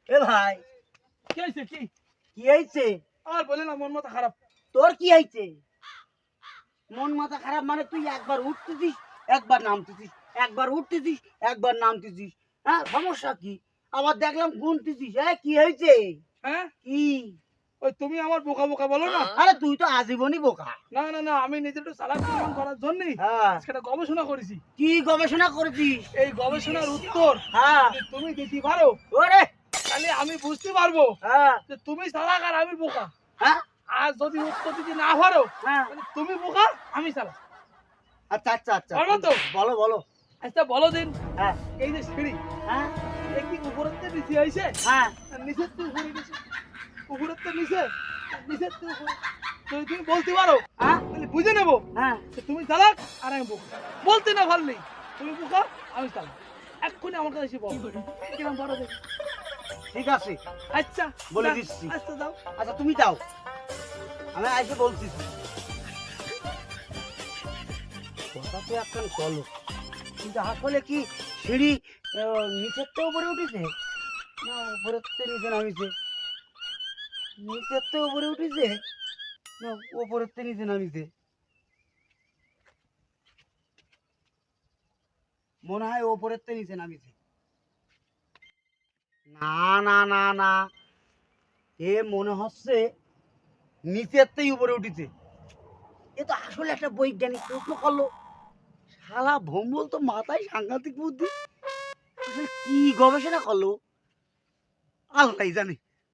এ ভাই কি হয়েছে? কি কি হয়েছে? আর বলে না, মন মাথা খারাপ। তোর কি হয়েছে? মন মাথা খারাপ মানে তুই একবার উঠতেছিস একবার নামতেছিস, একবার উঠতেছিস একবার নামতেছিস। হ্যাঁ, সমস্যা কি? আবার দেখলাম গুনতেছিস। হ্যাঁ, কি হয়েছে? হ্যাঁ, কি? ওই তুমি আমার বোকা বোকা বলো না। আরে তুই তো আজীবনই বোকা। না না না, আমি নিজের একটু চালাক প্রমাণ করার জন্যই হ্যাঁ, সেটা গবেষণা করেছি। কি গবেষণা করেছিস? এই গবেষণার উত্তর হ্যাঁ, যদি তুমি দিতে পারো ওরে তাহলে আমি বুঝতে পারবো হ্যাঁ যে তুমি চালাক আর আমি বোকা। হ্যাঁ আর যদি উত্তর দিতে না পারো হ্যাঁ। তাহলে তুমি বোকা আমি চালাক। আচ্ছা আচ্ছা আচ্ছা, পারবো তো? বলো বলো। আচ্ছা বলো দিন, হ্যাঁ এই যে সিঁড়ি, হ্যাঁ এ কি উপরের থেকে নিচে হয়েছে হ্যাঁ আর নিচের থেকে উপরে গেছে? উপরের থেকে নিচে, নিচের থেকে উপরে। যদি তুমি বলতে পারো হ্যাঁ তাহলে বুঝে নেবো হ্যাঁ। যে তুমি চালাক আর আমি বোকা। বলতে না পারলেই তুমি বোকা আমি চালাক। এক্ষুনি আমার কাছে এসে বল কিরম বড় দেখি। ঠিক আছে, আচ্ছা বলে যা, দিচ্ছি। আচ্ছা যাও। আচ্ছা তুমি যাও, আমি আইসে বলতেছি। কথা তো একখান চলো, কিন্তু আসলে কি সিঁড়ি নিচের তো উপরে উঠেছে না উপরের তো নিচে নামিছে? নিচের তো উপরে উঠেছে না উপরের তো নিচে নামিছে? মনে হয় ওপরের তো নিচে নামিছে। না না না না, এ মনে হচ্ছে নিচের তেই উপরে উঠেছে। এ তো আসলে একটা বৈজ্ঞানিক প্রশ্ন করলো। শালা ভম্বল তো মাথায় সাংঘাতিক বুদ্ধি। আসলে কি গবেষণা করলো আল্লাহ জানে।